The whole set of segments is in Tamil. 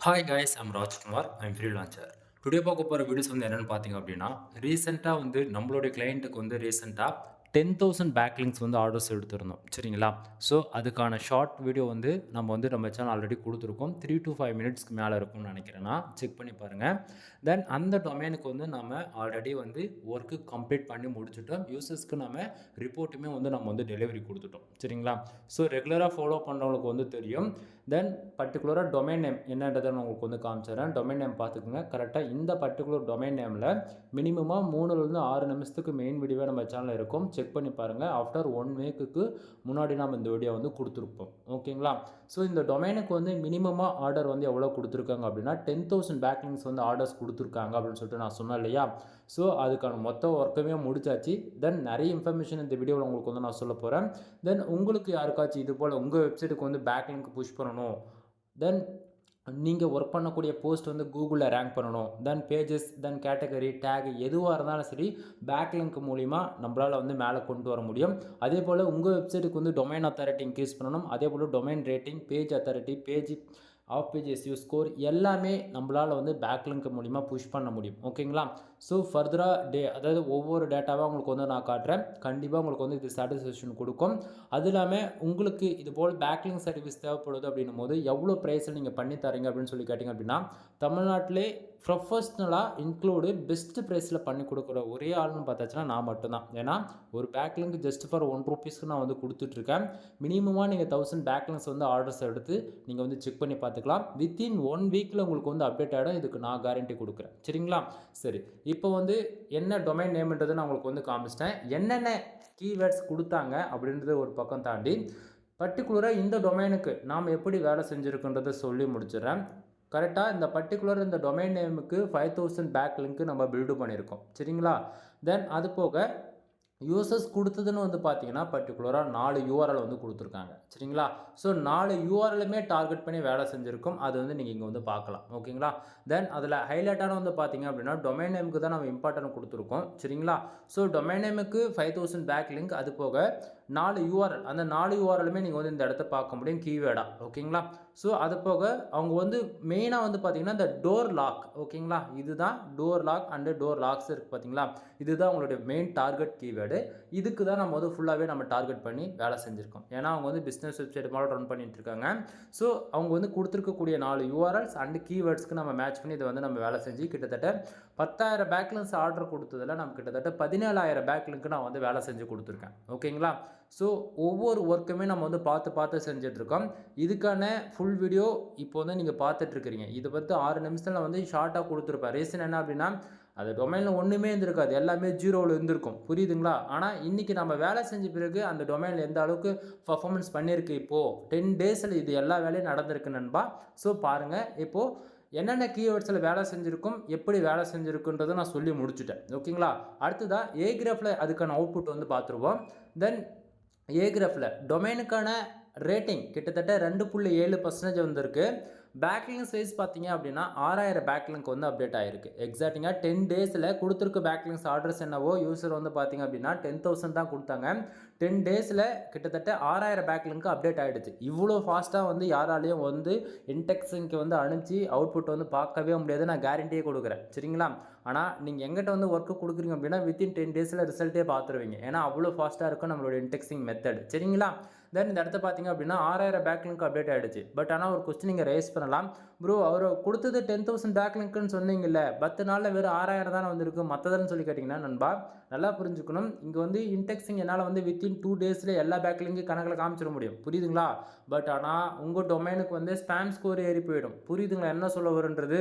Hi guys I'm Rajkumar I'm freelancer. Today பார்க்க போகிற வீடியோஸ் வந்து என்னென்னு பார்த்தீங்க அப்படின்னா, ரீசெண்டாக வந்து நம்மளுடைய கிளையண்ட்டுக்கு வந்து ரீசெண்டாக 10,000 பேக்லிங்க்ஸ் வந்து ஆர்டர்ஸ் எடுத்திருந்தோம். சரிங்களா? ஸோ அதுக்கான ஷார்ட் வீடியோ வந்து நம்ம சேனல் ஆல்ரெடி கொடுத்துருக்கோம். 3 to 5 மினிட்ஸ்க்கு மேலே இருக்கும்னு நினைக்கிறேன். நான் செக் பண்ணி பாருங்கள். தென் அந்த டொமைனுக்கு வந்து நம்ம ஆல்ரெடி வந்து ஒர்க்கு கம்ப்ளீட் பண்ணி முடிச்சுட்டோம். யூசர்ஸ்க்கு நம்ம ரிப்போர்ட்டுமே வந்து நம்ம வந்து டெலிவரி கொடுத்துட்டோம். சரிங்களா? ஸோ ரெகுலராக ஃபாலோ பண்ணுறவங்களுக்கு வந்து தெரியும். தென் பர்டிகுலராக டொமைன் நேம் என்னன்றதை நான் உங்களுக்கு வந்து காமிச்சிடுறேன். டொமைன் நேம் பார்த்துக்குங்க. கரெக்டாக இந்த பர்டிகுலர் டொமைன் நேமில் மினிமமாக 3லேருந்து 6 நிமிஷத்துக்கு மெயின் வீடியோவே நம்ம சேனலில் இருக்கும். செக் பண்ணி பாருங்கள். ஆஃப்டர் 1 வீக்குக்கு முன்னாடி நம்ம இந்த வீடியோ வந்து கொடுத்துருப்போம். ஓகேங்களா? ஸோ இந்த டொமைனுக்கு வந்து மினிமமாக ஆர்டர் வந்து எவ்வளோ கொடுத்துருக்காங்க அப்படின்னா 10,000 பேக்லிங்ஸ் வந்து ஆர்டர்ஸ் கொடுத்துருக்காங்க அப்படின்னு சொல்லிட்டு நான் சொன்னேன் இல்லையா? ஸோ அதுக்கான மொத்த ஒர்க்குமே முடிச்சாச்சு. தென் நிறைய இன்ஃபர்மேஷன் இந்த வீடியோவில் உங்களுக்கு வந்து நான் சொல்ல போகிறேன். தென் உங்களுக்கு யாருக்காச்சும் இது போல் உங்கள் வெப்சைட்டுக்கு வந்து பேக்லிங்க் புஷ் பண்ணணும், தென் நீங்கள் ஒர்க் பண்ணக்கூடிய போஸ்ட் வந்து கூகுளில் ரேங்க் பண்ணணும், தென் பேஜஸ், தென் கேட்டகரி, டேக் எதுவாக இருந்தாலும் சரி பேக்லிங்க் மூலிமா நம்மளால் வந்து மேலே கொண்டு வர முடியும். அதே போல் உங்கள் வெப்சைட்டுக்கு வந்து டொமைன் அத்தாரிட்டி இன்க்ரீஸ் பண்ணணும். அதே போல் domain rating, page authority, off page SEO score எல்லாமே நம்மளால் வந்து பேக்லிங்க் மூலிமா புஷ் பண்ண முடியும். ஓகேங்களா? ஸோ ஃபர்தராக அதாவது ஒவ்வொரு டேட்டாவாக உங்களுக்கு வந்து நான் காட்டுறேன். கண்டிப்பாக உங்களுக்கு வந்து இது சாட்டிஸ்ஃபேக்ஷன் கொடுக்கும். அது இல்லாமல் உங்களுக்கு இது போல் பேக்லிங் சர்வீஸ் தேவைப்படுது அப்படின்னும் போது எவ்வளோ ப்ரைஸில் நீங்கள் பண்ணி தரீங்க அப்படின்னு சொல்லி கேட்டிங்க அப்படின்னா, தமிழ்நாட்டிலே ப்ரொஃபஷ்னலாக இன்க்ளூடு பெஸ்ட் ப்ரைஸில் பண்ணி கொடுக்குற ஒரே ஆள்னு பார்த்தாச்சுன்னா நான் மட்டும்தான். ஏன்னா ஒரு பேக்லிங்க் ஜஸ்ட் ஃபார் ₹1 நான் வந்து கொடுத்துட்ருக்கேன். மினிமமாக நீங்கள் 1000 பேக்லிங்ஸ் வந்து ஆர்டர்ஸ் எடுத்து நீங்கள் வந்து செக் பண்ணி பார்த்துக்கலாம். வித்தின் 1 வீக்கில் உங்களுக்கு வந்து அப்டேட் ஆகிடும். இதுக்கு நான் கேரண்டி கொடுக்குறேன். சரிங்களா? சரி, இப்போ வந்து என்ன டொமைன் நேம்ன்றதை நான் உங்களுக்கு வந்து காமிச்சிட்டேன். என்னென்ன கீவேர்ட்ஸ் கொடுத்தாங்க அப்படின்றது ஒரு பக்கம் தாண்டி பர்டிகுலராக இந்த டொமைனுக்கு நாம் எப்படி வேலை செஞ்சுருக்குன்றதை சொல்லி முடிச்சிடுறேன். கரெக்டாக இந்த டொமைன் நேமுக்கு 5000 பேக் லிங்க் நம்ம பில்டு பண்ணியிருக்கோம். சரிங்களா? தென் அது போக யூசர்ஸ் கொடுத்ததுன்னு வந்து பார்த்தீங்கன்னா பர்டிகுலராக 4 யூஆர்எல் வந்து கொடுத்துருக்காங்க. சரிங்களா? ஸோ 4 யூஆர்எலுமே டார்கெட் பண்ணி வேலை செஞ்சுருக்கோம். அது வந்து நீங்கள் இங்கே வந்து பார்க்கலாம். ஓகேங்களா? தென் அதில் ஹைலைட்டான வந்து பார்த்தீங்க அப்படின்னா டொமைன் நேமுக்கு தான் நம்ம இம்பார்ட்டன்ட் கொடுத்துருக்கோம். சரிங்களா? ஸோ டொமைன் நேமுக்கு 5000 பேக் லிங்க், அது போக 4 யூஆர்எல், அந்த 4 யூஆர்எலுமே நீங்கள் வந்து இந்த இடத்த பார்க்க முடியும் கீவேர்டாக. ஓகேங்களா? ஸோ அது போக அவங்க வந்து மெயினாக வந்து பார்த்தீங்கன்னா இந்த டோர் லாக். ஓகேங்களா? இதுதான் door lock and door locks இருக்குது பார்த்தீங்களா? இதுதான் உங்களுடைய மெயின் டார்கெட் கீவேர்டு. இதுக்கு தான் நம்ம வந்து ஃபுல்லாகவே நம்ம டார்கெட் பண்ணி வேலை செஞ்சுருக்கோம். ஏன்னா அவங்க வந்து பிஸ்னஸ் வெப்சைட் மாடல் ரன் பண்ணிட்டு இருக்காங்க. ஸோ அவங்க வந்து கொடுத்துருக்கக்கூடிய 4 யூஆர்எல்ஸ் அண்ட் கீவேர்ட்ஸ்க்கு நம்ம மேட்ச் பண்ணி இதை வந்து நம்ம வேலை செஞ்சு கிட்டத்தட்ட 10,000 பேக்லிங்ஸ் ஆர்டர் கொடுத்ததில் நம்ம கிட்டத்தட்ட 17,000 பேக்லிங்க்கு நான் வந்து வேலை செஞ்சு கொடுத்துருக்கேன். ஓகேங்களா? ஸோ ஒவ்வொரு ஒர்க்குமே நம்ம வந்து பார்த்து செஞ்சிட்ருக்கோம். இதுக்கான ஃபுல் வீடியோ இப்போ வந்து நீங்கள் பார்த்துட்ருக்கிறீங்க. இதை பற்றி 6 நிமிஷத்தில் வந்து ஷார்ட்டாக கொடுத்துருப்பேன். ரீசன் என்ன அப்படின்னா அது டொமைனில் ஒன்றுமே இருந்திருக்காது, எல்லாமே ஜீரோவில் இருந்திருக்கும். புரியுதுங்களா? ஆனால் இன்றைக்கி நம்ம வேலை செஞ்ச பிறகு அந்த டொமைனில் எந்த அளவுக்கு பர்ஃபார்மன்ஸ் பண்ணியிருக்கு இப்போது 10 டேஸில் இது எல்லா வேலையும் நடந்திருக்கு நண்பா. ஸோ பாருங்கள், இப்போது என்னென்ன கீவேர்ட்ஸில் வேலை செஞ்சுருக்கும், எப்படி வேலை செஞ்சுருக்குன்றதை நான் சொல்லி முடிச்சுட்டேன். ஓகேங்களா? அடுத்ததாக ஏகிராஃபில் அதுக்கான அவுட்புட் வந்து பார்த்துருவோம். தென் ஏகிராஃபில் டொமைனுக்கான ரேட்டிங் கிட்டத்தட்ட 2.7% வந்திருக்கு. பேக்லிங்க் சைஸ் பார்த்தீங்க அப்படின்னா 6000 பேக்லிங்க் வந்து அப்டேட் ஆகிருக்கு. எக்ஸாக்டிங்காக 10 டேஸில் கொடுத்துருக்க பேக்லிங்ஸ் ஆர்டர்ஸ் என்னவோ யூசர் வந்து பார்த்தீங்க அப்படின்னா 10,000 தான் கொடுத்தாங்க. 10 டேஸில் கிட்டத்தட்ட 6000 பேக்லிங்க் அப்டேட் ஆகிடுச்சு. இவ்வளோ ஃபாஸ்ட்டாக வந்து யாராலையும் வந்து இன்டெக்ஸிங்க்கு வந்து அனுப்பிச்சு அவுட்புட் வந்து பார்க்கவே முடியாது. நான் கேரண்டியே கொடுக்குறேன். சரிங்களா? ஆனால் நீங்கள் எங்கிட்ட வந்து ஒர்க்கு கொடுக்குறீங்க அப்படின்னா வித்தின் 10 டேஸில் ரிசல்ட்டே பார்த்துருவீங்க. ஏன்னா அவ்வளோ ஃபாஸ்ட்டாக இருக்கும் நம்மளோட இன்டெக்ஸிங் மெத்தட். சரிங்களா? தென் இந்த இடத்த பார்த்தீங்க அப்படின்னா 6000 பேக்லிங்க் அப்டேட் ஆகிடுச்சு. பட் ஆனால் ஒரு கொஸ்டின் நீங்கள் ரேஸ் பண்ணலாம். ப்ரோ, அவர் கொடுத்தது 10,000 பேக்லிங்க்னு சொன்னீங்கல்ல, 10 நாளில் வெறும் 6000 தானே வந்திருக்கு, மற்றதுன்னு சொல்லி கேட்டிங்கன்னா நண்பா, நல்லா புரிஞ்சுக்கணும். இங்கே வந்து இன்டெக்ஸிங் என்னால் வந்து வித்தின் 2 டேஸில் எல்லா பேக்லிங்கும் கணக்கில் காமிச்சிட முடியும். புரியுதுங்களா? பட் ஆனால் உங்கள் டொமைனுக்கு வந்து ஸ்பேம் ஸ்கோர் ஏறி போயிடும். புரியுதுங்களா என்ன சொல்ல வருன்றது?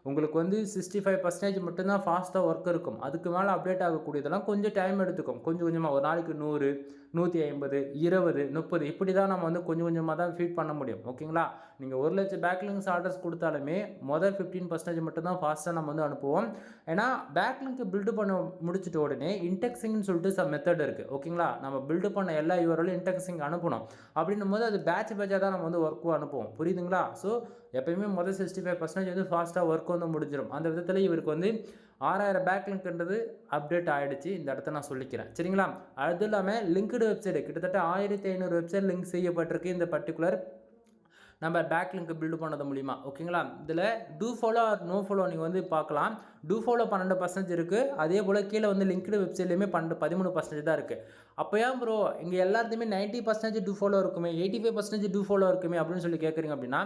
உங்களுக்கு வந்து 65% மட்டும்தான் ஃபாஸ்ட்டாக ஒர்க் இருக்கும். அதுக்கு மேலே அப்டேட் ஆகக்கூடியதெல்லாம் கொஞ்சம் டைம் எடுத்துக்கும். கொஞ்சம் கொஞ்சமாக ஒரு நாளைக்கு 100, 150, 20, 30 இப்படி தான் நம்ம வந்து கொஞ்சம் கொஞ்சமாக தான் ஃபீட் பண்ண முடியும். ஓகேங்களா? நீங்கள் 1,00,000 பேக்லிங்ஸ் ஆர்டர்ஸ் கொடுத்தாலுமே மொதல் 15% மட்டும் தான் ஃபாஸ்ட்டாக நம்ம வந்து அனுப்புவோம். ஏன்னா பேக்லிங்க் பில்டு பண்ண முடிச்சிட்ட உடனே இன்டெக்ஸிங்னு சொல்லிட்டு சம் மெத்தட் இருக்குது. ஓகேங்களா? நம்ம பில்டு பண்ண எல்லா யூஆர்எலும் இன்டெக்ஸிங் அனுப்பணும். அப்படின்னும் போது அது பேட்சாக தான் நம்ம வந்து ஒர்க்கும் அனுப்புவோம். புரியுதுங்களா? ஸோ எப்பயுமே மொதல் 65% வந்து ஃபாஸ்ட்டாக ஒர்க் வந்து முடிஞ்சிடும். அந்த விதத்தில் இவருக்கு வந்து 6000 பேக்லிங்க்ன்றது அப்டேட் ஆகிடுச்சு. இந்த இடத்த நான் சொல்லிக்கிறேன். சரிங்களா? அது இல்லாமல் லிங்க்டு வெப்சைட் கிட்டத்தட்ட 1500 வெப்சைட் லிங்க் செய்யப்பட்டிருக்கு இந்த பர்டிகுலர் நம்ம பேக் லிங்க் பில்டு பண்ணது மூலிமா. ஓகேங்களா? இதில் do follow or no follow நீங்கள் வந்து பார்க்கலாம். டூ ஃபாலோ 12% இருக்குது. அதே போல் கீழே வந்து லிங்க்டு வெப்சைட்லேயுமே 13% தான் இருக்குது. அப்போ ஏன் ப்ரோ இங்கே எல்லாத்தையுமே 90% டூ ஃபாலோ இருக்குமே, 85% டூ ஃபாலோ இருக்குமே அப்படின்னு சொல்லி கேட்குறீங்க அப்படின்னா,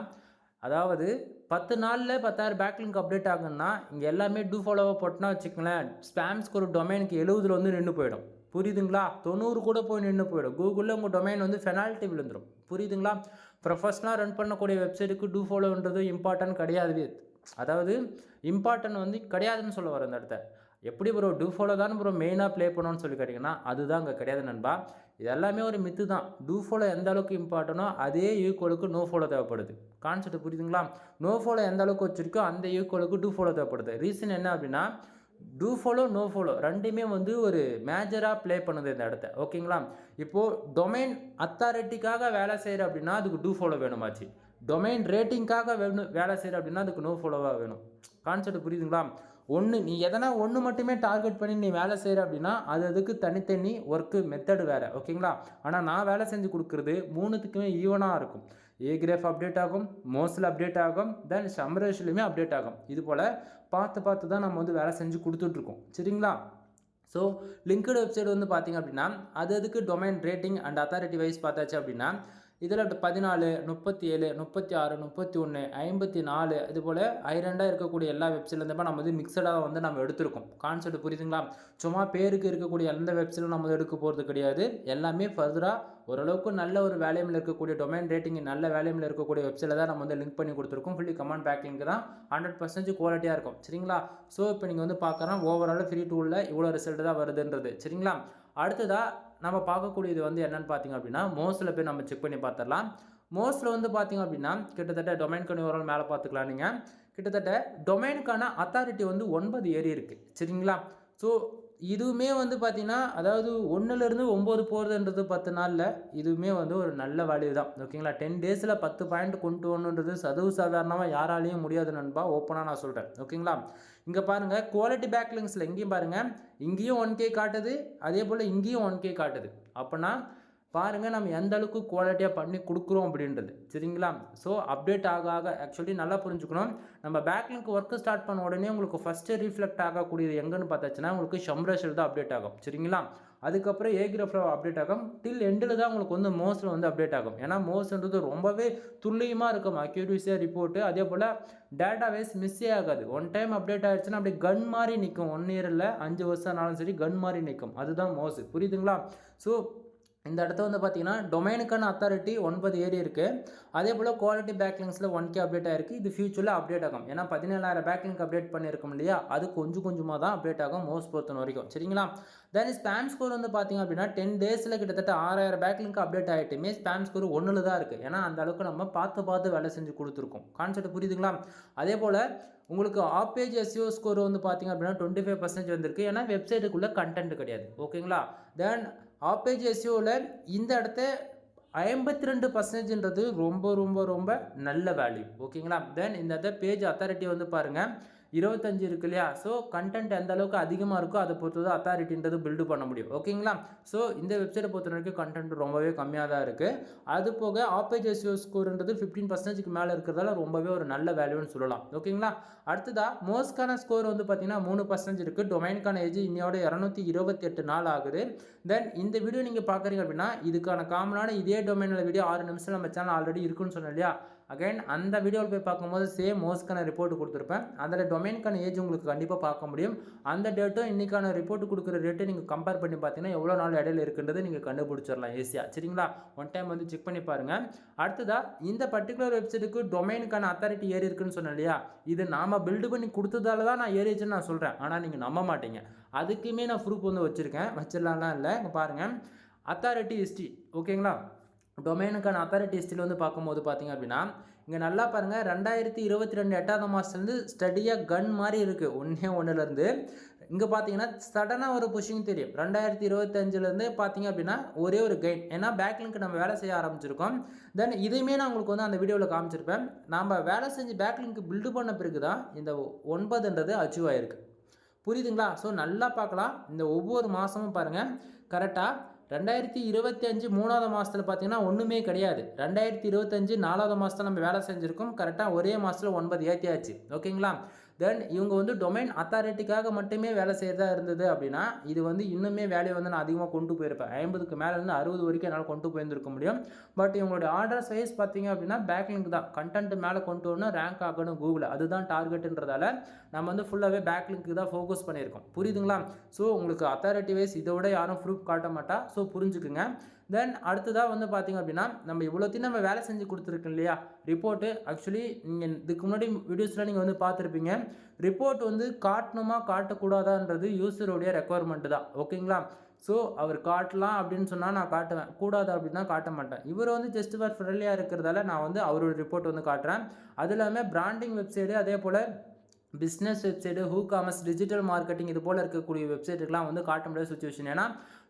அதாவது 10 நாளில் 10,000 பேக்லிங்க் அப்டேட் ஆகுன்னா இங்கே எல்லாமே டூ ஃபாலோவாக போட்டோன்னா வச்சுக்கங்களேன், ஸ்பேம் ஸ்கோர் டொமைனுக்கு 70 வந்து நின்று போயிடும். புரியுதுங்களா? 90 கூட போய் நின்று போயிடும். கூகுளில் உங்கள் டொமைன் வந்து பெனால்ட்டி விழுந்துடும். புரியுதுங்களா? ப்ரொஃபஷனலாக ரன் பண்ணக்கூடிய வெப்சைட்டுக்கு டூ ஃபாலோன்றது இம்பார்ட்டன்ட் கிடையாது. அதாவது இம்பார்ட்டன்ட் வந்து கிடையாதுன்னு சொல்ல வர இந்த இடத்த. எப்படி ப்ரோ டூ ஃபாலோ தான் ப்ரோ மெயினாக ப்ளே பண்ணணும்னு சொல்லி கேட்டிங்கன்னா அதுதான் அங்கே கிடையாது நண்பா. இது எல்லாமே ஒரு மித்து தான். டூ ஃபாலோ எந்த அளவுக்கு இம்பார்ட்டனோ அதே ஈக்குவலுக்கு நோ ஃபாலோ தேவைப்படுது. கான்செப்ட் புரியுதுங்களா? நோ ஃபாலோ எந்த அளவுக்கு வச்சுருக்கோ அந்த ஈக்குவலுக்கு டூ ஃபாலோ தேவைப்படுது. ரீசன் என்ன அப்படின்னா டூ ஃபாலோ நோ ஃபாலோ ரெண்டுமே வந்து ஒரு மேஜராக ப்ளே பண்ணுது இந்த இடத்த. ஓகேங்களா? இப்போது டொமைன் அத்தாரிட்டிக்காக வேலை செய்கிற அப்படின்னா அதுக்கு டூ ஃபாலோ வேணுமாச்சு. டொமைன் ரேட்டிங்காக வேலை செய்கிற அப்படின்னா அதுக்கு நோ ஃபாலோவாக வேணும். கான்செப்ட் புரியுதுங்களா? நீ எதனா ஒன்று மட்டுமே டார்கெட் பண்ணி நீ வேலை செய்கிற அப்படின்னா அதுக்கு தனித்தனி ஒர்க்கு மெத்தடு வேறு. ஓகேங்களா? ஆனால் நான் வேலை செஞ்சு கொடுக்குறது மூணுத்துக்குமே ஈவனாக இருக்கும். ஏகிராஃப் அப்டேட் ஆகும், மோஸ்டில் அப்டேட் ஆகும், தென் சம்ரேஷ்லையுமே அப்டேட் ஆகும். இது போல் பார்த்து தான் நம்ம வந்து வேலை செஞ்சு கொடுத்துட்ருக்கோம். சரிங்களா? ஸோ லிங்க்டு வெப்சைட் வந்து பார்த்திங்க அப்படின்னா அதுக்கு domain rating and authority wise பார்த்தாச்சு அப்படின்னா இதில் 14, 37, 36, 31, 54 இது போல் ஐரெண்டாக இருக்கக்கூடிய எல்லா வெப்சைட்லேருந்துமே நம்ம வந்து மிக்சடாக வந்து நம்ம எடுத்திருக்கோம். கான்செப்ட் புரியுதுங்களா? சும்மா பேருக்கு இருக்கக்கூடிய எந்த வெப்சைட்டும் நம்ம எடுக்க போகிறது கிடையாது. எல்லாமே ஃபர்தராக ஓரளவுக்கு நல்ல ஒரு வேல்யூமில் இருக்கக்கூடிய டொமைன் ரேட்டிங் நல்ல வேல்யூமில் இருக்கக்கூடிய வெப்சைட்டில் தான் நம்ம வந்து லிங்க் பண்ணி கொடுத்துருக்கோம். ஃபுல்லி கமெண்ட் பேக் லிங்க் தான் 100% குவாலிட்டியாக இருக்கும். சரிங்களா? ஸோ இப்போ நீங்கள் வந்து பார்க்குறோம் ஓவரால் ஃப்ரீ டூலில் இவ்வளோ ரிசல்ட் தான் வருதுன்றது. சரிங்களா? அடுத்ததாக நம்ம பார்க்கக்கூடியது வந்து என்னென்னு பார்த்தீங்க அப்படின்னா மோஸ்ட்டில் போய் நம்ம செக் பண்ணி பார்த்துடலாம். மோஸ்ட்டில் வந்து பார்த்தீங்க அப்படின்னா கிட்டத்தட்ட டொமைனுக்கான ஓவரால் மேலே பார்த்துக்கலாம். நீங்கள் கிட்டத்தட்ட டொமைனுக்கான அத்தாரிட்டி வந்து 9 ஏறி இருக்குது. சரிங்களா? ஸோ இதுவுமே வந்து பார்த்திங்கன்னா அதாவது 1லேருந்து 9 போகிறதுன்றது 10 நாளில் இதுவுமே வந்து ஒரு நல்ல வேல்யூ தான். ஓகேங்களா? 10 டேஸில் 10 பாயிண்ட் கொண்டு வரணுன்றது சாதாரணமாக யாராலையும் முடியாது நண்பா. ஓப்பனாக நான் சொல்கிறேன். ஓகேங்களா? இங்கே பாருங்கள் குவாலிட்டி பேக்லிங்ஸில் இங்கேயும் பாருங்கள், இங்கேயும் 1K காட்டுது, அதே போல் இங்கேயும் 1K காட்டுது. அப்போனா பாருங்கள் நம்ம எந்த அளவுக்கு குவாலிட்டியாக பண்ணி கொடுக்குறோம் அப்படின்றது. சரிங்களா? ஸோ அப்டேட் ஆக ஆக்சுவலி நல்லா புரிஞ்சுக்கணும். நம்ம பேக்லிங்க் ஒர்க்கு ஸ்டார்ட் பண்ண உடனே உங்களுக்கு ஃபஸ்ட்டு ரீஃப்ளெக்ட் ஆகக்கூடியது எங்கன்னு பார்த்தாச்சுன்னா உங்களுக்கு சம்ரேஷில் தான் அப்டேட் ஆகும். சரிங்களா? அதுக்கப்புறம் ஏகிராஃபில் அப்டேட் ஆகும். டில் எண்டில் தான் உங்களுக்கு வந்து மோஸ்ட்டில் வந்து அப்டேட் ஆகும். ஏன்னா மோஸ்ட்ன்றது ரொம்பவே துல்லியமாக இருக்கும் அக்யூரஸியாக ரிப்போர்ட்டு. அதே போல் டேட்டா வைஸ் மிஸ்ஸே ஆகாது. ஒன் டைம் அப்டேட் ஆகிடுச்சுன்னா அப்படியே கன் மாதிரி நிற்கும். 1 இயரில் 5 வருஷம் ஆனாலும் சரி கன் மாதிரி நிற்கும். அதுதான் மோஸ்ட். புரியுதுங்களா? ஸோ இந்த இடத்த வந்து பார்த்தீங்கன்னா டொமைனுக்கான அத்தாரிட்டி 9 ஏறி இருக்குது. அதே போல் குவாலிட்டி பேக்லிங்ஸில் 1K அப்டேட் ஆகிருக்கு. இது ஃபியூச்சரில் அப்டேட் ஆகும். ஏன்னா 17,000 பேக்லிங்க் அப்டேட் பண்ணியிருக்கோம் இல்லையா? அது கொஞ்சமாக தான் அப்டேட் ஆகும் மோஸ்ட் பொறுத்த வரைக்கும். சரிங்களா? தென் ஸ்பேம் ஸ்கோர் வந்து பார்த்தீங்க அப்படின்னா 10 டேஸில் கிட்டத்தட்ட 6,000 பேக்லிங்க் அப்டேட் ஆகிட்டுமே ஸ்பேம் ஸ்கோர் 1 தான் இருக்குது. ஏன்னா அந்த அளவுக்கு நம்ம பார்த்து வேலை செஞ்சு கொடுத்துருக்கோம். கான்செப்ட் புரியுதுங்களா? அதே போல் உங்களுக்கு ஆப் பேஜ் SEO ஸ்கோர் வந்து பார்த்தீங்க அப்படின்னா 25% வந்திருக்கு. ஏன்னா வெப்சைட்டுக்குள்ளே கண்டென்ட் கிடையாது. ஓகேங்களா? தென் ஆப் பேஜ் SEOவில் இந்த இடத்த 52%ன்றது ரொம்ப நல்ல வேல்யூ. ஓகேங்களா? தென் இந்த பேஜ் அத்தாரிட்டி வந்து பாருங்கள் 25 இருக்கு இல்லையா? ஸோ கண்டென்ட் எந்த அளவுக்கு அதிகமாக இருக்கோ அதை பொறுத்து தான் அத்தாரிட்டின்றது பில்டு பண்ண முடியும். ஓகேங்களா? ஸோ இந்த வெப்சைட்டை பொறுத்த வரைக்கும் கண்டென்ட் ரொம்பவே கம்மியாக தான் இருக்குது. அது போக ஆப் பேஜ் SEO ஸ்கோர்ன்றது 15%க்கு மேலே இருக்கிறதால ரொம்பவே ஒரு நல்ல வேல்யூன்னு சொல்லலாம். ஓகேங்களா? அடுத்ததாக மோஸ்ட்கான ஸ்கோர் வந்து பார்த்தீங்கன்னா 3% இருக்குது. டொமைனுக்கான ஏஜ் இன்னையோட 228 நாள் ஆகுது. தென் இந்த வீடியோ நீங்கள் பார்க்குறீங்க அப்படின்னா இதுக்கான காமனான இதே டொமைனில் வீடியோ 6 நிமிஷம் நம்ம சேனல் ஆல்ரெடி இருக்குன்னு சொன்னோம் இல்லையா? அகைன் அந்த வீடியோவில் போய் பார்க்கும்போது சேம் மோஸ்ட்கான ரிப்போர்ட் கொடுத்துருப்பேன். அதில் டொமைனுக்கான ஏஜ் உங்களுக்கு கண்டிப்பாக பார்க்க முடியும். அந்த டேட்டும் இன்றைக்கான ரிப்போர்ட் கொடுக்குற ரேட்டு நீங்கள் கம்பேர் பண்ணி பார்த்தீங்கன்னா எவ்வளோ நாள் இடையில இருக்குன்றது நீங்கள் கண்டுபிடிச்சிடலாம் ஈஸியாக. சரிங்களா? ஒன் டைம் வந்து செக் பண்ணி பாருங்கள். அடுத்ததாக இந்த பர்டிகுலர் வெப்சைட்டுக்கு டொமைனுக்கான அத்தாரிட்டி ஏறி இருக்குன்னு சொன்னேன் இல்லையா? இது நாம் பில்டு பண்ணி கொடுத்ததால தான் நான் ஏறிச்சுன்னு நான் சொல்கிறேன். ஆனால் நீங்கள் நம்ப மாட்டீங்க. அதுக்குமே நான் ப்ரூஃப் வந்து வச்சிடலாம்லாம் இல்லை. இங்கே பாருங்கள் அத்தாரிட்டி ஹிஸ்ட்ரி. ஓகேங்களா? டொமைனுக்கான அத்தாரிட்டி ஹிஸ்ட்ரியில் வந்து பார்க்கும்போது பார்த்தீங்க அப்படின்னா இங்கே நல்லா பாருங்கள் 2022 8ஆவது மாதத்துலேருந்து ஸ்டடியாக கன் மாதிரி இருக்குது. 1லேருந்து இங்கே பார்த்தீங்கன்னா சடனாக ஒரு புஷிங் தெரியும். 2025லேருந்து பார்த்தீங்க அப்படின்னா ஒரே ஒரு கெயின். ஏன்னா பேக்லிங்க் நம்ம வேலை செய்ய ஆரம்பிச்சிருக்கோம். தென் இதையுமே நான் உங்களுக்கு வந்து அந்த வீடியோவில் காமிச்சிருப்பேன். நம்ம வேலை செஞ்சு பேக்லிங்க் பில்டு பண்ண பிறகு தான் இந்த 9ன்றது அச்சீவ் ஆகிருக்கு. புரியுதுங்களா? ஸோ நல்லா பார்க்கலாம். இந்த ஒவ்வொரு மாதமும் பாருங்கள் கரெக்டாக 2025 3வது மாதத்தில் பார்த்தீங்கன்னா ஒன்றுமே கிடையாது. 2025 4வது மாதத்தில் நம்ம வேலை செஞ்சுருக்கோம். கரெக்டாக ஒரே மாதத்தில் 9 ஏற்றியாச்சு. ஓகேங்களா? தென் இவங்க வந்து டொமைன் அத்தாரிட்டிக்காக மட்டுமே வேலை செய்கிறதா இருந்தது அப்படின்னா, இது வந்து இன்னுமே வேலையை வந்து நான் அதிகமாக கொண்டு போயிருப்பேன். 50க்கு மேலேருந்து 60 வரைக்கும் என்னால் கொண்டு போயிருந்திருக்க முடியும். பட் இவங்களுடைய ஆர்டர் சைஸ் பார்த்தீங்க அப்படின்னா பேக்லிங்க் தான். கண்டென்ட் மேலே கொண்டு வரணும், ரேங்க் ஆகணும் கூகுளில். அதுதான் டார்கெட்டுன்றதால நம்ம வந்து ஃபுல்லாகவே பேக்லிங்க்கு தான் ஃபோக்கஸ் பண்ணியிருக்கோம். புரியுதுங்களா? ஸோ உங்களுக்கு அத்தாரிட்டி வைஸ் இதை விட யாரும் ப்ரூஃப் காட்ட மாட்டா. ஸோ புரிஞ்சுக்குங்க. தென் அடுத்ததாக வந்து பார்த்திங்க அப்படின்னா, நம்ம இவ்வளோத்தையும் நம்ம வேலை செஞ்சு கொடுத்துருக்கோம் இல்லையா? ரிப்போர்ட்டு ஆக்சுவலி நீங்கள் இதுக்கு முன்னாடி வீடியோஸில் நீங்கள் வந்து பார்த்துருப்பீங்க. ரிப்போர்ட் வந்து காட்டணுமா காட்டக்கூடாதான்றது யூசருடைய ரெக்குவயர்மெண்ட்டு தான். ஓகேங்களா? ஸோ அவர் காட்டலாம் அப்படின்னு சொன்னால் நான் காட்டுவேன், கூடாது அப்படின்னா காட்ட மாட்டேன். இவர் வந்து ஜஸ்ட் ஃபார் ஃப்ரெண்ட்லியாக இருக்கிறதால நான் வந்து அவரோட ரிப்போர்ட் வந்து காட்டுறேன். அது இல்லாமல் பிராண்டிங் வெப்சைடு, அதே போல் business website, commerce, digital marketing இது போல் இருக்கக்கூடிய வெப்சைட்டுக்கெலாம் வந்து காட்ட முடியாத சுச்சுவேஷன். ஏன்னா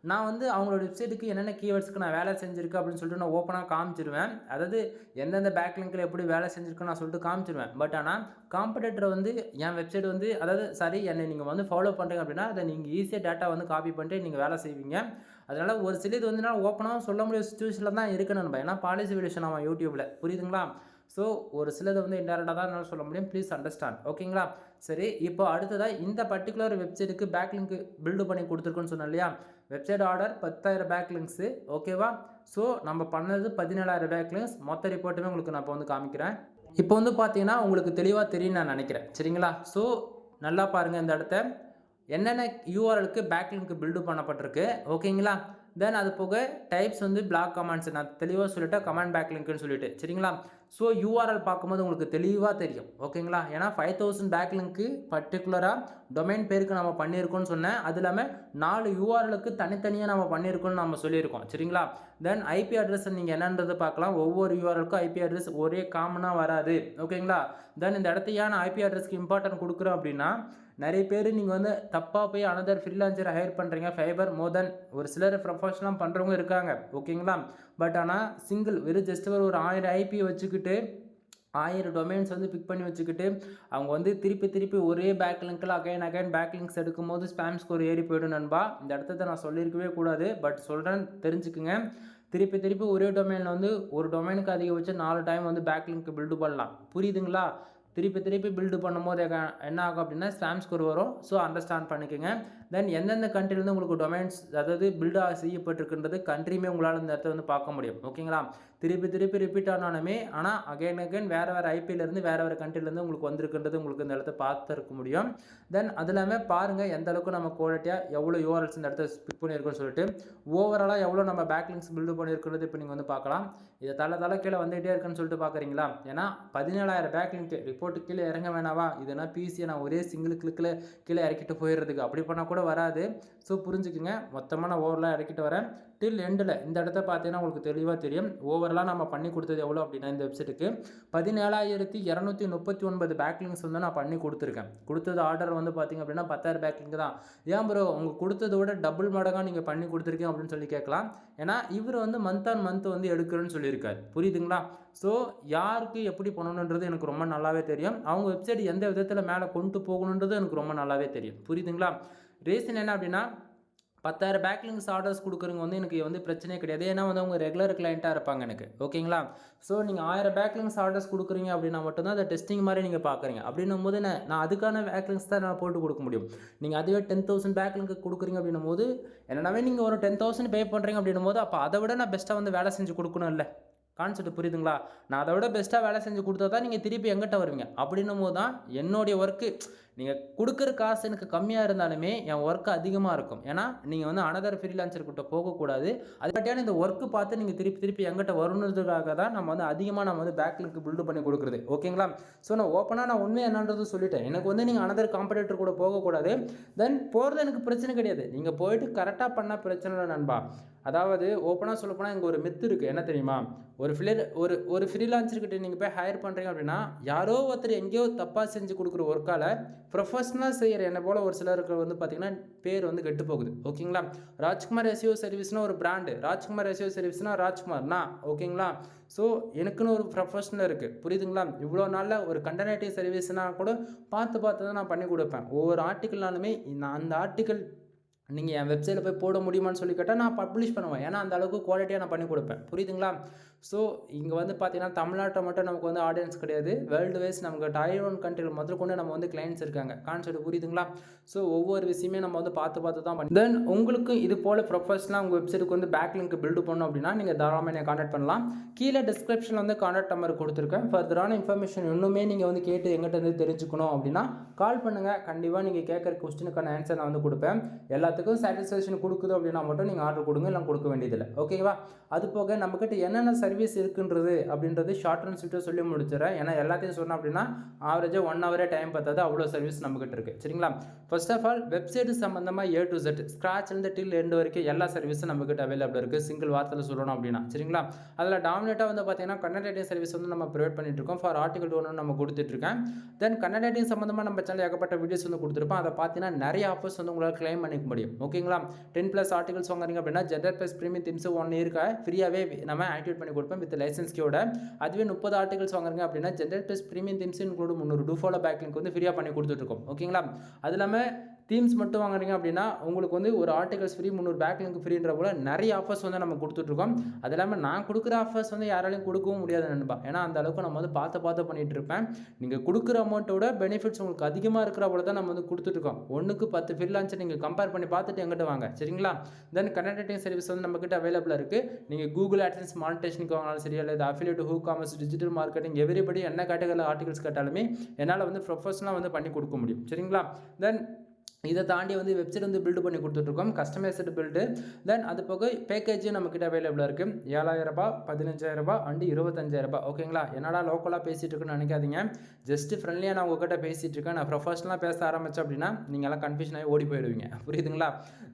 நான் வந்து அவங்களோட வெப்சைட்டுக்கு என்னென்ன கீவேர்ட்ஸ்க்கு நான் வேலை செஞ்சுருக்கேன் அப்படின்னு சொல்லிட்டு நான் ஓப்பனாக காமிச்சிருவேன். அதாவது எந்தெந்த பேக்லிங்கில் எப்படி வேலை செஞ்சுருக்கேன்னு நான் சொல்லிட்டு காமிச்சிருவேன். பட் ஆனால் காம்படேட்டர் வந்து என் வெப்சைட் வந்து அதாவது சரி என்னை நீங்கள் வந்து ஃபாலோ பண்ணுறீங்க அப்படின்னா அதை நீங்கள் ஈஸியாக டேட்டா வந்து காப்பி பண்ணிட்டு நீங்கள் வேலை செய்வீங்க. அதனால் ஒரு சில இது வந்து நான் ஓப்பனாக சொல்ல முடியாத சுச்சுவேஷனில் தான் இருக்கேன் நண்பா. ஏன்னா பாலிசி விலேஷன் ஆகும் யூடியூப்பில். புரியுதுங்களா? ஸோ ஒரு சிலதை வந்து இன்டெரக்டாக தான் என்னால் சொல்ல முடியும். Please understand. ஓகேங்களா? சரி, இப்போ அடுத்ததாக இந்த பர்டிகுலர் வெப்சைட்டுக்கு பேக்லிங்க் பில்டு பண்ணி கொடுத்துருக்குன்னு சொன்னேன் இல்லையா? Website order 10,000 பேக்லிங்க்ஸு. ஓகேவா? ஸோ நம்ம பண்ணது 17,000 பேக்லிங்க்ஸ். மொத்த ரிப்போர்ட்டுமே உங்களுக்கு நான் இப்போ வந்து காமிக்கிறேன். இப்போ வந்து பார்த்தீங்கன்னா உங்களுக்கு தெளிவாக தெரியும் நான் நினைக்கிறேன். சரிங்களா? ஸோ நல்லா பாருங்கள் இந்த இடத்த என்னென்ன யூஆர்எலுக்கு பேக்லிங்க் பில்டு பண்ணப்பட்டிருக்கு. ஓகேங்களா? தென் அது போக டைப்ஸ் வந்து பிளாக் கமெண்ட்ஸ் நான் தெளிவாக சொல்லிட்டேன், கமெண்ட் பேக்லிங்க்னு சொல்லிட்டு. சரிங்களா? ஸோ யூஆர்எல் பார்க்கும்போது உங்களுக்கு தெளிவாக தெரியும். ஓகேங்களா? ஏன்னா 5000 பேக்லிங்க்கு பர்டிகுலராக டொமைன் பேருக்கு நம்ம பண்ணியிருக்கோம்னு சொன்னேன். அது இல்லாமல் 4 யூஆர்எலுக்கு தனித்தனியாக நம்ம பண்ணியிருக்கோம்னு நம்ம சொல்லியிருக்கோம். சரிங்களா? தென் ஐபி அட்ரஸ் நீங்கள் என்னன்றது பார்க்கலாம். ஒவ்வொரு யூஆர்எலுக்கும் ஐபி அட்ரஸ் ஒரே காமனாக வராது. ஓகேங்களா? தென் இந்த இடத்த ஏன் ஐபி அட்ரஸ்க்கு இம்பார்ட்டன்ட் கொடுக்குறோம் அப்படின்னா, நிறைய பேர் நீங்கள் வந்து தப்பாக போய் அனதர் ஃப்ரீலான்சரை ஹையர் பண்ணுறீங்க. ஃபைபர் மோர் தென் ஒரு சிலர் ப்ரொஃபஷனலாக பண்ணுறவங்க இருக்காங்க. ஓகேங்களா? பட் ஆனால் சிங்கிள் வெறும் ஜஸ்ட் ஒரு 1000 ஐபி வச்சுக்கிட்டு 1000 டொமைன்ஸ் வந்து பிக் பண்ணி வச்சுக்கிட்டு அவங்க வந்து திருப்பி ஒரே பேக்லிங்கில் அகைன் பேக்லிங்க்ஸ் எடுக்கும்போது ஸ்பேம் ஸ்கோர் ஏறி போய்டும் நண்பா. இந்த இடத்த நான் சொல்லியிருக்கவே கூடாது. பட் சொல்கிறேன், தெரிஞ்சுக்குங்க. திருப்பி ஒரே டொமைனில் வந்து ஒரு டொமைனுக்கு அதிகபட்சம் 4 டைம் வந்து பேக்லிங்க் பில்டு பண்ணலாம். புரியுதுங்களா? திருப்பி பில்டு பண்ணும்போது என்ன ஆகும் அப்படின்னா ஸ்பேம் ஸ்கோர் வரும். ஸோ அண்டர்ஸ்டாண்ட் பண்ணிக்கோங்க. தென் எந்தெந்த கண்ட்ரிலேருந்து உங்களுக்கு டொமைன்ஸ் அதாவது பில்டு செய்யப்பட்டிருக்குன்றது கண்ட்ரியுமே உங்களால் இந்த இடத்த வந்து பார்க்க முடியும். ஓகேங்களா? திருப்பி ரிப்பீட் ஆனாலுமே ஆனால் அகைன் வேறு ஐபியிலேருந்து வேறு கண்ட்ரிலேருந்து உங்களுக்கு வந்திருக்குன்றது உங்களுக்கு இந்த இடத்த பார்த்துருக்க முடியும். தென் அது இல்லாமல் பாருங்கள் எந்த அளவுக்கு நம்ம குவாலிட்டியாக எவ்வளோ யூஆர்எல்ஸ் இந்த இடத்த பிக் பண்ணியிருக்கோன்னு சொல்லிட்டு ஓவராலாக எவ்வளோ நம்ம பேக்லிங்க்ஸ் பில்டு பண்ணியிருக்கிறது இப்போ நீங்கள் வந்து பார்க்கலாம். இதை தலை கீழே வந்துகிட்டே இருக்குன்னு சொல்லிட்டு பார்க்குறீங்களா? ஏன்னா 17,000 பேக்லிங்க் ரிப்போர்ட்டு கீழே இறங்க வேணாவா? இதுனா பிசியை நான் ஒரே சிங்கிள் கிளிக்கில் கீழே இறக்கிட்டு போயிடுறதுக்கு அப்படி பண்ணால் கூட வராது. ஸோ புரிஞ்சுக்குங்க. மொத்தமாக நான் ஓவரலாக இறக்கிட்டு வரேன். டில் எண்டில் இந்த இடத்த பார்த்தீங்கன்னா உங்களுக்கு தெளிவாக தெரியும். ஓவரலாக நம்ம பண்ணி கொடுத்தது எவ்வளோ அப்படின்னா இந்த வெப்சைட்டுக்கு 17,239 பேக்லிங்ஸ் வந்து நான் பண்ணி கொடுத்துருக்கேன். கொடுத்தது ஆர்டர் வந்து பார்த்திங்க அப்படின்னா 10,000 பேக்லிங்க் தான். ஏன் ப்ரோ உங்கள் கொடுத்ததை விட டபுள் மடங்காக நீங்கள் பண்ணி கொடுத்துருக்கீங்க அப்படின்னு சொல்லி கேட்கலாம். ஏன்னா இவர் வந்து மந்த் ஆன் மந்த் வந்து எடுக்கிறேன்னு சொல்லியிருக்காரு. புரியுதுங்களா? ஸோ யாருக்கு எப்படி பண்ணணுன்றது எனக்கு ரொம்ப நல்லாவே தெரியும். அவங்க வெப்சைட் எந்த விதத்தில் மேலே கொண்டு போகணுன்றது எனக்கு ரொம்ப நல்லாவே தெரியும். புரியுதுங்களா? ரீசன் என்ன அப்படின்னா 10,000 பேக்லிங்க்ஸ் ஆர்டர்ஸ் கொடுக்குறவங்க வந்து எனக்கு வந்து பிரச்சனையே கிடையாது. ஏன்னா வந்து அவங்க ரெகுலர் கிளைண்ட்டாக இருப்பாங்க எனக்கு. ஓகேங்களா? ஸோ நீங்கள் 1000 பேக்லிங்க்ஸ் ஆர்டர்ஸ் கொடுக்குறீங்க அப்படின்னா மட்டும்தான் அதை டெஸ்டிங் மாதிரி நீங்கள் பார்க்குறீங்க. அப்படின்னும் போது நான் அதுக்கான பேக்லிங்க்ஸ் தான் நான் போட்டு கொடுக்க முடியும். நீங்கள் அதுவே 10,000 பேக்லிங்க் கொடுக்குறீங்க அப்படின்னும் போது என்னன்னாவே நீங்கள் ஒரு 10,000 பே பண்ணுறீங்க அப்படின்னும் போது அப்போ அதை விட நான் பெஸ்ட்டாக வந்து வேலை செஞ்சு கொடுக்கணும் இல்லை? கான்செப்ட் புரியுதுங்களா? நான் அதை விட பெஸ்ட்டாக வேலை செஞ்சு கொடுத்தா தான் நீங்கள் திருப்பி எங்கிட்ட வருவீங்க. அப்படின்னும் போது தான் என்னுடைய ஒர்க்கு நீங்கள் கொடுக்குற காசு எனக்கு கம்மியாக இருந்தாலுமே என் ஒர்க்கு அதிகமாக இருக்கும். ஏன்னா நீங்கள் வந்து அனதர் ஃப்ரீலான்சர்கிட்ட போகக்கூடாது. அதுக்காட்டியான இந்த ஒர்க்கு பார்த்து நீங்கள் திருப்பி எங்கிட்ட வரணுன்றதுக்காக தான் நம்ம வந்து அதிகமாக நம்ம வந்து பேக்லிங்க் பில்டு பண்ணி கொடுக்குறது. ஓகேங்களா? ஸோ நான் ஓப்பனாக நான் உண்மை என்னன்றது சொல்லிட்டேன். எனக்கு வந்து நீங்கள் அனதர் காம்படிட்டர் கூட போகக்கூடாது. தென் போகிறது எனக்கு பிரச்சனை கிடையாது. நீங்கள் போயிட்டு கரெக்டாக பண்ணால் பிரச்சனை இல்லை நண்பா. அதாவது ஓப்பனாக சொல்ல போனால் இங்கே ஒரு மித்து இருக்குது. என்ன தெரியுமா? ஒரு ஃப்ரீலான்சர்கிட்ட நீங்கள் போய் ஹையர் பண்ணுறீங்க அப்படின்னா யாரோ ஒருத்தர் எங்கேயோ தப்பாக செஞ்சு கொடுக்குற ஒர்க்கால் ப்ரொஃபஷனலாக செய்கிற என்னை போல் ஒரு சிலருக்கு வந்து பார்த்திங்கன்னா பேர் வந்து கெட்டு போகுது. ஓகேங்களா? ராஜ்குமார் எஸ்இஓ சர்வீஸ்னால் ஒரு பிராண்டு. ராஜ்குமார் எஸ்இஓ சர்வீஸ்னால் ராஜ்குமார்னா. ஓகேங்களா? ஸோ எனக்குன்னு ஒரு ப்ரொஃபஷனல் இருக்குது. புரியுதுங்களா? இவ்வளோ நாளில் ஒரு கண்டென்ட் சர்வீஸ்னால் கூட பார்த்து தான் நான் பண்ணி கொடுப்பேன். ஒவ்வொரு ஆர்டிக்கல்னாலுமே நான் அந்த ஆர்டிக்கல் நீங்கள் என் வெப்சைட்டில் போய் போட முடியுமான்னு சொல்லி கேட்டால் நான் பப்ளிஷ் பண்ணுவேன். ஏன்னா அந்த அளவுக்கு குவாலிட்டியாக நான் பண்ணி கொடுப்பேன். புரியுதுங்களா? ஸோ இங்கே வந்து பார்த்தீங்கன்னா தமிழ்நாட்டில் மட்டும் நமக்கு வந்து ஆடியன்ஸ் கிடையாது. வேர்ல்டு வைஸ் நமக்கு டைரோன் கண்ட்ரியில் முதற்கொண்டு நம்ம வந்து கிளைண்ட்ஸ் இருக்காங்க. கான்செப்ட் புரியுதுங்களா? ஸோ ஒவ்வொரு விஷயமே நம்ம வந்து பார்த்து தான் பண்ணி தென் உங்களுக்கு இது போல் ப்ரொஃபஷனலாக உங்கள் வெப்சைட்டுக்கு வந்து பேக் லிங்க் பில்டு பண்ணணும் அப்படின்னா நீங்கள் தாராளமாக என்னை கான்டாக்ட் பண்ணலாம். கீழே டிஸ்கிரிப்ஷனில் வந்து கான்டாக்ட் நம்பர் கொடுத்துருக்கேன். ஃபர்தரான இன்ஃபர்மேஷன் இன்னுமே நீங்கள் வந்து கேட்டு எங்கிட்ட வந்து தெரிஞ்சுக்கணும் அப்படின்னா கால் பண்ணுங்கள். கண்டிப்பாக நீங்கள் கேட்குற கொஸ்டினுக்கான ஆன்சர் நான் வந்து கொடுப்பேன். எல்லாத்துக்கும் சாட்டிஸ்ஃபேக்ஷன் கொடுக்குது அப்படின்னா மட்டும் நீங்கள் ஆர்டர் கொடுங்க, இல்லை கொடுக்க வேண்டியதில்லை. ஓகேவா? அது போக நம்மக்கிட்ட என்னென்ன சர்வீஸ் இருக்குன்றது அப்படின்றது ஷார்ட் அண்ட் ஸ்வீட்டாக சொல்லி முடிச்சிடறேன். ஏன்னா எல்லாத்தையும் சொன்னோம் அப்படின்னா ஆவரேஜாக 1 ஹவரே டைம் பார்த்தாது. அவ்வளோ சர்வீஸ் நம்மக்கிட்ட இருக்குது. சரிங்களா? ஃபர்ஸ்ட் ஆஃப் ஆல் வெப்சைட் சம்மந்தமாக A to Z ஸ்க்ராட்ச்லேருந்து டில் எண்ட் வரைக்கும் எல்லா சர்வீஸும் நம்மக்கிட்ட அவைலபிள் இருக்குது. சிங்கிள் வார்த்தையில் சொல்லணும் அப்படின்னா. சரிங்களா? அதில் டாமினேட்டாக வந்து பார்த்தீங்கன்னா கன்னட ரைட்டிங் சர்வீஸ் வந்து நம்ம ப்ரொவைட் பண்ணிட்டு இருக்கோம். ஃபார் ஆர்டிகல் 1 நம்ம கொடுத்துட்ருக்கேன். தென் கன்னட ரைட்டிங் சம்மந்தமாக நம்ம சேனல் ஏகப்பட்ட வீடியோஸ் வந்து கொடுத்துருப்போம். அதை பார்த்தீங்கன்னா நிறைய ஆஃபர்ஸ் வந்து உங்களால் கிளைம் பண்ணிக்க முடியும். ஓகேங்களா? 10+ ஆர்டிகல்ஸ் வாங்குறீங்க அப்படின்னா ஜெண்டர் ப்ளஸ் ப்ரீமியம் திம்ஸ் 1 இயருக்கு ஃப்ரீயாகவே நம்ம ஆக்டிவேட் பண்ணி கொடுப்போம் வித் லைசன்ஸ் கீயோட. அதுவே 30 ஆர்டிகல்ஸ் வாங்குறீங்க அப்படின்னா gender plus premium themes include 300 do follow back link வந்து ஃப்ரீயாக பண்ணி கொடுத்துட்ருக்கோம். ஓகேங்களா? அது இல்லாமல் தீம்ஸ் மட்டும் வாங்குறீங்க அப்படின்னா உங்களுக்கு வந்து ஒரு ஆர்டிகல்ஸ் ஃப்ரீ, 300 பேக் லிங்க் ஃப்ரீன்ற போல நிறைய ஆஃபர்ஸ் வந்து நம்ம கொடுத்துட்ருக்கோம். அது இல்லாமல் நான் கொடுக்குற ஆஃபர்ஸ் வந்து யாராலையும் கொடுக்கவும் முடியாது நண்பா. ஏன்னா அந்த அளவுக்கு நம்ம வந்து பார்த்து பண்ணிட்டு இருப்பேன். நீங்கள் கொடுக்குற அமௌண்ட்டோட பெனிஃபிட்ஸ் உங்களுக்கு அதிகமாக இருக்கிற போல தான் நம்ம வந்து கொடுத்துட்ருக்கோம். 1க்கு 10 ஃப்ரீலான்ஸை நீங்கள் கம்பேர் பண்ணி பார்த்துட்டு எங்கிட்ட வாங்க. சரிங்களா? தென் கன்னட ரைட்டிங் சர்வீஸ் வந்து நம்மக்கிட்ட அவைலபிளாக இருக்குது. நீங்கள் கூகுள் ஆட்சன்ஸ் மானிட்டேஷனுக்கு வாங்கினாலும் சரி, அல்லது affiliate, who commerce, digital marketing everybody என்ன கேட்டகரியில் ஆர்டிகல்ஸ் கேட்டாலுமே என்னால் வந்து ப்ரொஃபஷனலாக வந்து பண்ணி கொடுக்க முடியும். சரிங்களா? தென் இதை தாண்டி வந்து வெப்சைட் வந்து பில்டு பண்ணி கொடுத்துட்ருக்கோம். Customised build. தென் அது போக பேக்கேஜும் நம்மக்கிட்ட அவைலபிளாக இருக்குது. 7,000 ரூபாய், 15,000 ரூபாய் அண்ட் 25,000 ரூபாய். ஓகேங்களா? என்னடா லோக்கலாக பேசிகிட்டு இருக்குன்னு நினைக்காதீங்க. ஜஸ்ட் ஃப்ரெண்ட்லியாக நான் உங்ககிட்ட பேசிகிட்டு இருக்கேன். நான் ப்ரொஃபஷனலாக பேச ஆரம்பித்தேன் அப்படின்னா நீங்கள்லாம் கன்ஃபியூஷன் ஆகி ஓடி போயிடுவீங்க. புரியுதுங்களா?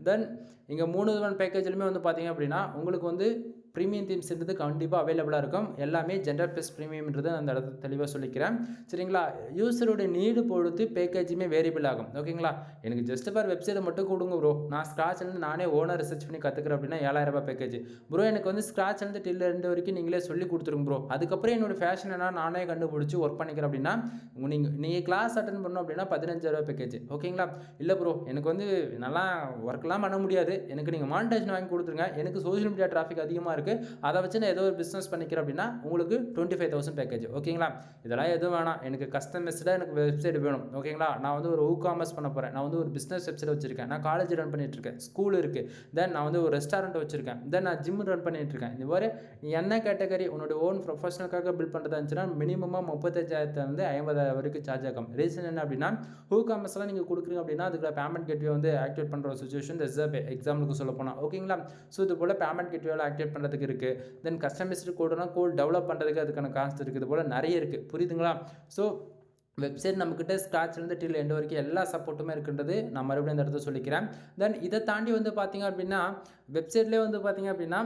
தென் இங்கே 3 விதமான பேக்கேஜ்லையுமே வந்து பார்த்தீங்க அப்படின்னா உங்களுக்கு வந்து ப்ரீமியம் தீம்ஸ்ன்றது கண்டிப்பாக அவைலபிளாக இருக்கும். எல்லாமே ஜெண்டர் ப்ளஸ் ப்ரீமியம்ன்றது அந்த இடத்துல தெளிவாக சொல்லிக்கிறேன். சரிங்களா? யூஸருடைய நீடு பொறுத்து பேக்கேஜுமே வேரியபிள் ஆகும். ஓகேங்களா? எனக்கு ஜஸ்ட் ஃபார் வெப்சைட்டை மட்டும் கொடுங்க ப்ரோ, நான் ஸ்க்ராட்ச்லேருந்து நானே ஓனர் ரிசர்ச் பண்ணி கற்றுக்கிறேன் அப்படின்னா 7,000 ரூபாய் பேக்கேஜ். ப்ரோ எனக்கு வந்து ஸ்க்ராட்ச்லேருந்து டில் எண்ட் வரைக்கும் நீங்களே சொல்லி கொடுத்துருங்க ப்ரோ, அதுக்கப்புறம் என்னோடய ஃபேஷன் என்ன நானே கண்டுபிடிச்சி ஒர்க் பண்ணிக்கிறேன் அப்படின்னா நீங்கள் கிளாஸ் அட்டன் பண்ணணும் அப்படின்னா 15,000 ரூபாய் பேக்கேஜ். ஓகேங்களா? இல்லை ப்ரோ எனக்கு வந்து நல்லா ஒர்க்லாம் பண்ண முடியாது, எனக்கு நீங்கள் மானிட்டேஷன் வாங்கி கொடுத்துருங்க, எனக்கு சோஷியல் மீடியா டிராஃபிக் அதிகமாக இருக்குது, அதை வச்சு நான் ஏதோ ஒரு பிஸ்னஸ் பண்ணிக்கிறேன் அப்படின்னா உங்களுக்கு 25,000 பேக்கேஜ். ஓகேங்களா? இதெல்லாம் எதுவும் வேணாம், எனக்கு கஸ்டமைஸ்டாக எனக்கு வெப்சைட் வேணும். ஓகேங்களா? நான் வந்து ஒரு காமர்ஸ் பண்ண போகிறேன், நான் வந்து ஒரு பிஸ்னஸ் வெப்சைட் வச்சிருக்கேன், நான் காலேஜ் ரன் பண்ணிட்டு இருக்கேன், ஸ்கூல் இருக்குது, தென் நான் வந்து ஒரு ரெஸ்டாரண்ட் வச்சிருக்கேன், தென் நான் ஜிம் ரன் பண்ணிட்டு இருக்கேன். இந்த மாதிரி என்ன கேட்டகரி உன்னோட ஓன் ப்ரொஃபஷனலுக்காக பில்ட் பண்ணுறதா இருந்துச்சுன்னா மினிமமாக 35,000 50,000 வரைக்கும் சார்ஜ் ஆகும். ரீசன் என்ன அப்படின்னா காமர்ஸ்லாம் நீங்கள் கொடுக்குறீங்க அப்படின்னா அதுக்கு பேமெண்ட் கேட்வே வந்து ஆக்டிவேட் பண்ணுற ஒரு சுச்சுவேஷன் எக்ஸாம்பிளுக்கு சொல்ல போனால். ஓகேங்களா? ஸோ இது போல் பேமெண்ட் கேட்வேல ஆக்டிவேட் பண்ணுறதுக்கு இருக்குது. தென் கஸ்டமைஸ்டு கோடுனா கோட் டெவலப் பண்ணுறதுக்கு அதுக்கான காஸ்ட் இருக்குது. இது போல் நிறைய இருக்குது. புரியுதுங்களா? ஸோ வெப்சைட் நம்மக்கிட்ட ஸ்க்ராட்ச்லேருந்து டில் எண்ட் வரைக்கும் எல்லா சப்போர்ட்டுமே இருக்குன்றது நான் மறுபடியும் இந்த இடத்துல சொல்லிக்கிறேன். தென் இதை தாண்டி வந்து பார்த்திங்க அப்படின்னா வெப்சைட்லேயே வந்து பார்த்திங்க அப்படின்னா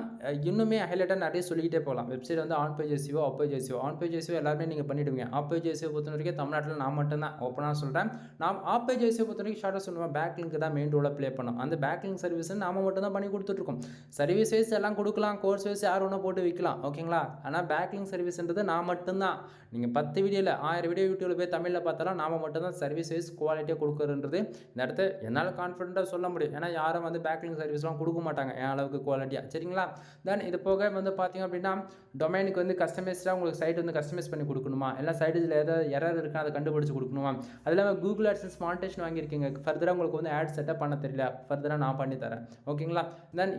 இன்னுமே ஹைலைட்டாக நிறைய சொல்லிக்கிட்டே போகலாம். வெப்சைட் வந்து on page SEO, off page SEO. On page SEO எல்லாருமே நீங்கள் பண்ணிவிடுவீங்க. ஆஃப் பேஜ் எஸ்இஓ பொறுத்த வரைக்கும் தமிழ்நாட்டில் நான் மட்டும்தான் ஓப்பனாக சொல்கிறேன். நான் ஆஃப் பேஜ் எஸ்இஓ பொறுத்த வரைக்கும் ஷார்ட்டாக சொல்லுவேன், பேக் லிங்க் தான் மெயின் ரோலாக ப்ளே பண்ணோம். அந்த பேக் லிங்க் சர்வீஸ் நாம மட்டும் தான் பண்ணி கொடுத்துட்ருக்கோம். சர்வீஸ் வைஸ் எல்லாம் கொடுக்கலாம், கோர்ஸ் வைஸ் யார் ஒன்றா போட்டு விற்கலாம். ஓகேங்களா? ஆனால் பேக் லிங்க் சர்வீஸ்ன்றது நான் மட்டும்தான். நீங்கள் 10 வீடியோவில் 1000 வீடியோ யூடியூபில் போய் தமிழில் பார்த்தாலும் நாம மட்டும் தான் சர்வீஸ் வைஸ் குவாலிட்டியாக கொடுக்குறன்றது இந்த இடத்த என்னால் கான்ஃபிடென்ட்டாக சொல்ல முடியும். ஏன்னா யாரும் வந்து பேக்லிங் சர்வீஸ்லாம் கொடுக்க மாட்டாங்க என் அளவுக்கு குவாலிட்டியாக. சரிங்களா? தென் இது போக வந்து பார்த்திங்க அப்படின்னா டொமைனுக்கு வந்து கஸ்டமைஸ்டாக உங்களுக்கு சைட் வந்து கஸ்டமைஸ் பண்ணி கொடுக்கணுமா, இல்லை சைட்டில் ஏதாவது எரர் இருக்குன்னா அதை கண்டுபிடிச்சி கொடுக்கணுமா, அது இல்லாமல் கூகுள் ஆட்சன்ஸ் மானிட்டேஷன் வாங்கியிருக்கீங்க, ஃபர்தராக உங்களுக்கு வந்து ஆட் செட்டப் பண்ண தெரியல, ஃபர்தராக நான் பண்ணி தரேன். ஓகேங்களா? தென்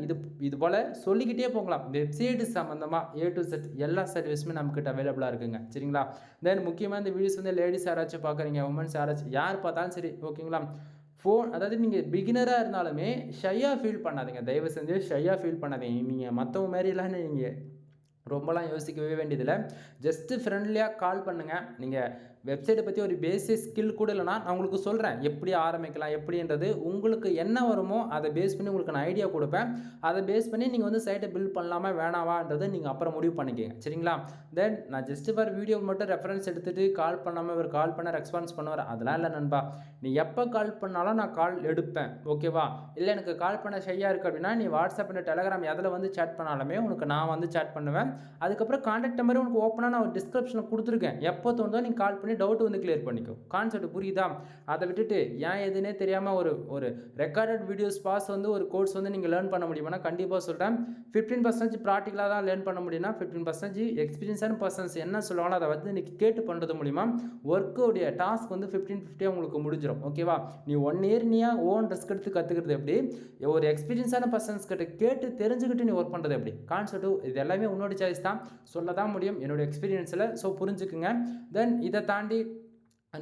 இது போல் சொல்லிக்கிட்டே போகலாம். வெப்சைட் சம்மந்தமாக A to Z எல்லா சர்வீஸுமே நம்மக்கிட்ட அவைலபிளாக இருக்குங்க. சரிங்களா? தென் முக்கியமாக இந்த வீடியோஸ் வந்து லேடிஸ் யாராச்சும் பார்க்குறீங்க, உமன்ஸ் யாராச்சும் யார் பார்த்தாலும் சரி. ஓகேங்களா? அதாவது நீங்கள் பிகினராக இருந்தாலுமே ஷையாக ஃபீல் பண்ணாதீங்க. தயவு செஞ்சு ஷையாக ஃபீல் பண்ணாதீங்க. நீங்கள் மற்றவங்க மாதிரிலாம் நீங்கள் ரொம்பலாம் யோசிக்கவே வேண்டியதில்லை. ஜஸ்ட்டு ஃப்ரெண்ட்லியாக கால் பண்ணுங்கள். நீங்கள் வெப்சைட்டை பற்றி ஒரு பேசிக் ஸ்கில் கூட இல்லைனா நான் உங்களுக்கு சொல்கிறேன் எப்படி ஆரம்பிக்கலாம் எப்படின்றது. உங்களுக்கு என்ன வருமோ அதை பேஸ் பண்ணி உங்களுக்கு நான் ஐடியா கொடுப்பேன். அதை பேஸ் பண்ணி நீங்கள் வந்து சைட்டை பில்ட் பண்ணலாமா வேணாவான்றது நீங்கள் அப்புறம் முடிவு பண்ணிக்கங்க. சரிங்களா? தென் நான் ஜஸ்ட்டு ஃபார் வீடியோ மட்டும் ரெஃபரன்ஸ் எடுத்துகிட்டு கால் பண்ணாமல் இவர் கால் பண்ண ரெஸ்பான்ஸ் பண்ணுவார், அதெல்லாம் இல்லை நண்பா. நீ எப்போ கால் பண்ணாலும் நான் கால் எடுப்பேன். ஓகேவா? இல்லை எனக்கு கால் பண்ண ஷையாக இருக்குது அப்படின்னா நீ வாட்ஸ்அப் இல்லை டெலகிராம் எதில் வந்து சேட் பண்ணாலுமே உனக்கு நான் வந்து சேட் பண்ணுவேன். அதுக்கப்புறம் கான்டாக்ட் நம்பர் உனக்கு ஓப்பனாக நான் டிஸ்கிரிப்ஷனில் கொடுத்துருக்கேன். எப்போ தோணுதோ நீங்கள் கால் பண்ணி பண்ணி டவுட் வந்து கிளியர் பண்ணிக்கோ. கான்செப்ட் புரியுதா? அதை விட்டுட்டு ஏன் எதுனே தெரியாமல் ஒரு ரெக்கார்டட் வீடியோஸ் பாஸ் வந்து ஒரு கோர்ஸ் வந்து நீங்கள் லேர்ன் பண்ண முடியுமானா கண்டிப்பாக சொல்கிறேன். 15% ப்ராக்டிக்கலாக தான் லேர்ன் பண்ண முடியும்னா 15% எக்ஸ்பீரியன்ஸான பர்சன்ஸ் என்ன சொல்லுவாங்களோ அதை வந்து இன்றைக்கி கேட்டு பண்ணுறது மூலிமா ஒர்க்குடைய டாஸ்க் வந்து 15-50 உங்களுக்கு முடிஞ்சிடும். ஓகேவா? நீ 1 இயர் நீயா ஓன் ரிஸ்க் எடுத்து கற்றுக்கிறது எப்படி, ஒரு எக்ஸ்பீரியன்ஸான பர்சன்ஸ் கிட்ட கேட்டு தெரிஞ்சுக்கிட்டு நீ ஒர்க் பண்ணுறது எப்படி, கான்செப்ட் இது எல்லாமே உன்னோட சாய்ஸ் தான். சொல்ல தான் முடியும் என்னோட எக்ஸ்பீரியன்ஸில். ஸோ புரிஞ்சுக்குங்க. தென் இதை தாண்டி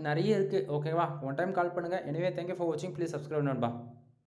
நிறைய இருக்குது. ஓகேவா? ஒன் டைம் கால் பண்ணுங்கள். எனிவே தேங்க்யூ ஃபார் வாட்சிங். ப்ளீஸ் சப்ஸ்கிரைப் நண்பா.